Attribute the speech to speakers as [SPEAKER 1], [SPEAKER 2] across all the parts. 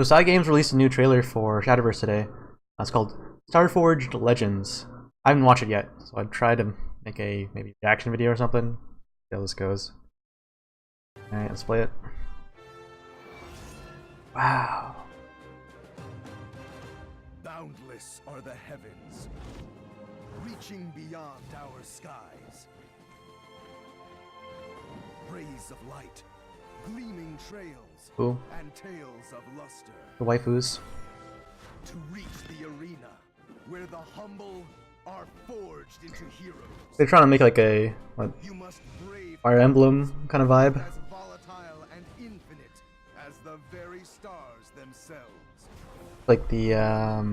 [SPEAKER 1] So Side Games released a new trailer for Shadowverse today. It's called Starforged Legends. I haven't watched it yet, so I'd try to make a maybe reaction video or something. See how this goes. Alright, let's play it. Wow.
[SPEAKER 2] Boundless are the heavens, reaching beyond our skies. Rays of light, gleaming trails,
[SPEAKER 1] Cool.
[SPEAKER 2] and tales of luster.
[SPEAKER 1] The waifus.
[SPEAKER 2] To reach the arena, where the humble are forged into heroes.
[SPEAKER 1] They're trying to make like a
[SPEAKER 2] You must brave
[SPEAKER 1] Fire Emblem kind of vibe.
[SPEAKER 2] as volatile and infinite as the very stars themselves.
[SPEAKER 1] Like the
[SPEAKER 2] A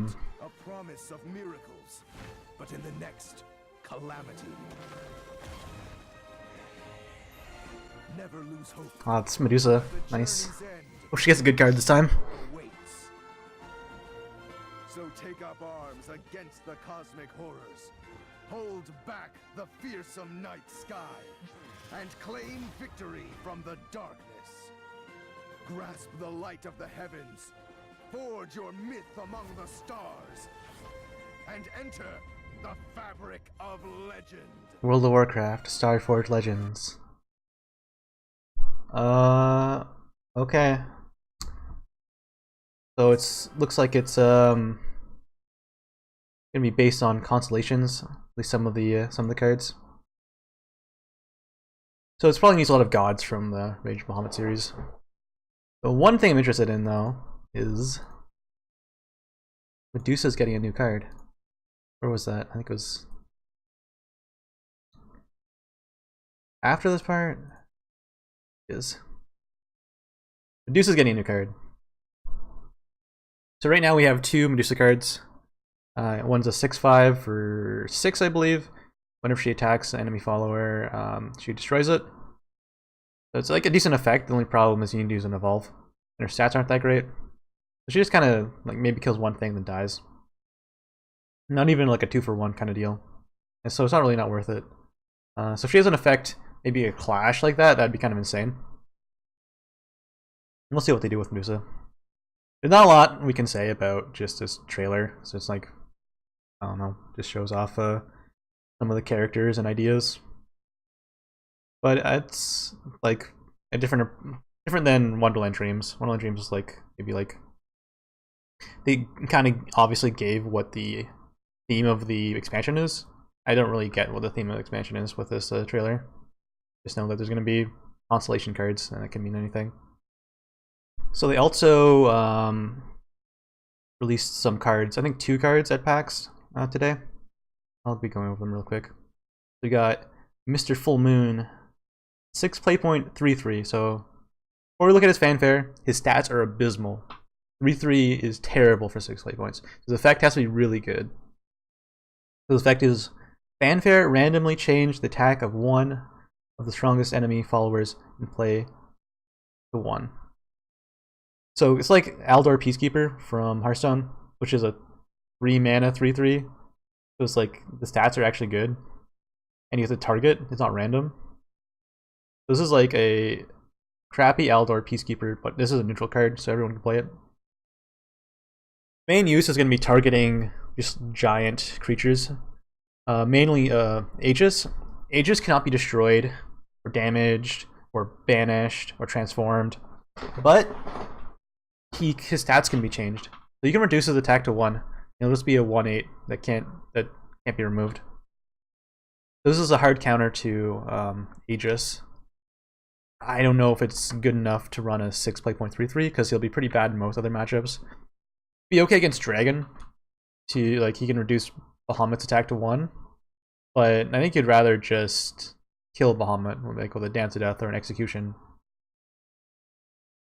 [SPEAKER 2] promise of miracles, but in the next calamity. Never lose hope.
[SPEAKER 1] oh, it's Medusa.
[SPEAKER 2] The
[SPEAKER 1] Nice.
[SPEAKER 2] journey's end
[SPEAKER 1] Oh, she gets a good card this time.
[SPEAKER 2] awaits. So take up arms against the cosmic horrors. Hold back the fearsome night sky, and claim victory from the darkness. Grasp the light of the heavens. Forge your myth among the stars, and enter the fabric of legend.
[SPEAKER 1] World of Warcraft, Starforged Legends. Okay. So looks like it's gonna be based on constellations, at least some of the cards. So it's probably needs a lot of gods from the Rage of Bahamut series. The one thing I'm interested in though is Medusa's getting a new card. Where was that? I think it was after this part. Medusa's getting a new card. So right now we have two Medusa cards. One's a 6/5 for 6, I believe. Whenever she attacks an enemy follower, she destroys it. So it's like a decent effect. The only problem is you need to use an evolve, and her stats aren't that great. So she just kind of like maybe kills one thing then dies. Not even like a 2-for-1 kind of deal. And so it's not really not worth it. So if she has an effect, maybe a clash like that, that'd be kind of insane. We'll see what they do with Medusa. There's not a lot we can say about just this trailer, so it's like, I don't know, just shows off some of the characters and ideas. But it's like a different than Wonderland Dreams. Wonderland Dreams is like maybe like they kind of obviously gave what the theme of the expansion is. I don't really get what the theme of the expansion is with this trailer. Just know that there's going to be constellation cards, and that can mean anything. So they also released some cards. I think 2 cards at PAX today. I'll be going over them real quick. We got Mr. Full Moon, 6 playpoint, 3/3. So before we look at his fanfare, his stats are abysmal. 3/3 is terrible for 6 playpoints. His effect has to be really good. His effect is fanfare randomly change the attack of one of the strongest enemy followers in play to 1. So it's like Aldor Peacekeeper from Hearthstone, which is a 3 mana 3/3. So it's like the stats are actually good, and you have to target. It's not random. This is like a crappy Aldor Peacekeeper, but this is a neutral card, so everyone can play it. Main use is going to be targeting just giant creatures, mainly Aegis. Aegis cannot be destroyed, or damaged, or banished, or transformed, but his stats can be changed. So you can reduce his attack to 1. It'll just be a 1/8 that can't be removed. This is a hard counter to Aegis. I don't know if it's good enough to run a 6 playpoint 3/3 because he'll be pretty bad in most other matchups. Be okay against Dragon. To like he can reduce Bahamut's attack to 1, but I think you'd rather just kill Bahamut with a Dance of Death or an Execution.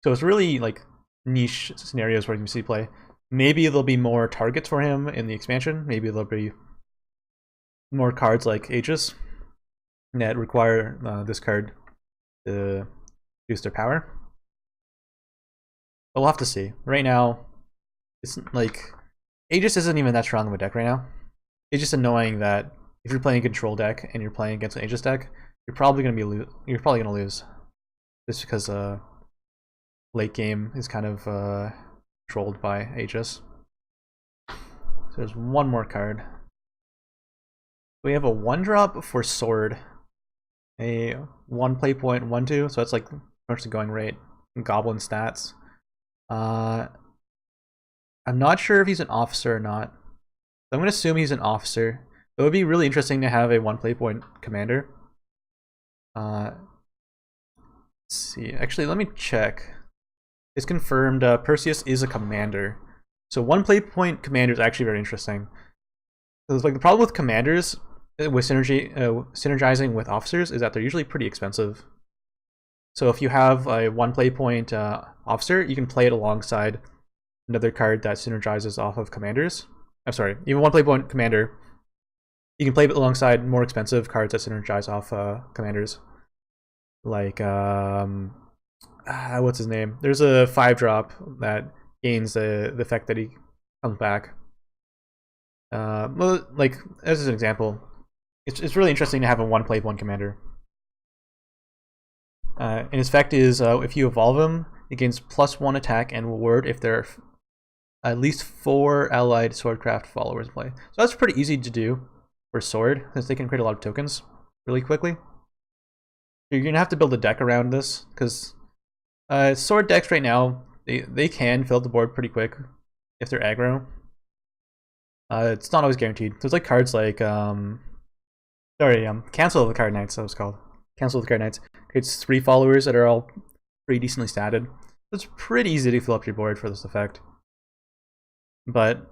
[SPEAKER 1] So it's really like niche scenarios where you can see play. Maybe there'll be more targets for him in the expansion. Maybe there'll be more cards like Aegis that require this card to reduce their power. But we'll have to see. Right now, it's like Aegis isn't even that strong of a deck right now. It's just annoying that if you're playing a control deck and you're playing against an Aegis deck, you're probably gonna lose, just because late game is kind of controlled by Aegis. So there's one more card. We have a 1-drop for Sword. A 1 play point, 1/2, so that's like mostly going rate. Goblin stats. I'm not sure if he's an officer or not. I'm going to assume he's an officer. It would be really interesting to have a 1 play point commander. Let's see. Actually, let me check. It's confirmed Perseus is a commander. So 1 play point commander is actually very interesting. So like the problem with commanders with synergizing with officers is that they're usually pretty expensive. So if you have a 1 play point officer, you can play it alongside another card that synergizes off of commanders. I'm sorry, even 1 play point commander, you can play it alongside more expensive cards that synergize off commanders. Like, what's his name? There's a 5-drop that gains the effect that he comes back. Well, like, as an example, it's really interesting to have a 1 play point commander. And his effect is if you evolve him, it gains +1 attack and reward if there are at least 4 allied swordcraft followers in play. So that's pretty easy to do for Sword, since they can create a lot of tokens really quickly. You're gonna have to build a deck around this, because Sword decks right now, they can fill the board pretty quick if they're aggro. It's not always guaranteed. There's like cards like Cancel of the Card Knights, that was called. Cancel of the Card Knights. Creates 3 followers that are all pretty decently statted. So it's pretty easy to fill up your board for this effect. But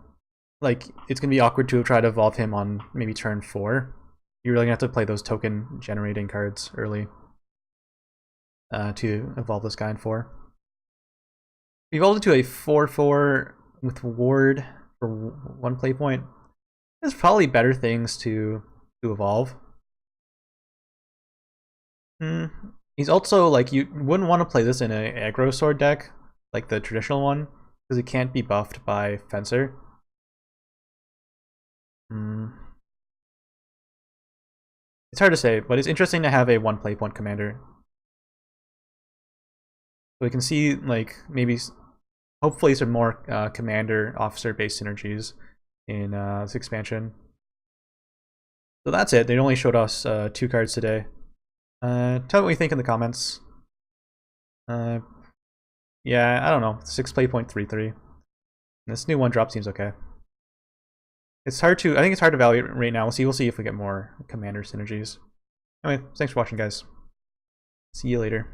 [SPEAKER 1] like it's gonna be awkward to try to evolve him on maybe turn 4. You're really gonna have to play those token generating cards early to evolve this guy in 4. We evolved it to a 4/4 with ward for 1 play point. There's probably better things to evolve. He's also like, you wouldn't want to play this in an aggro sword deck like the traditional one, because it can't be buffed by Fencer. It's hard to say, but it's interesting to have a 1 play point commander. So we can see like maybe hopefully some more commander officer based synergies in this expansion. So that's it. They only showed us 2 cards today. Tell me what you think in the comments. Yeah, I don't know. 6 play point 3/3. This new 1-drop seems okay. It's hard to, I think it's hard to evaluate right now. We'll see if we get more commander synergies. Anyway, thanks for watching, guys. See you later.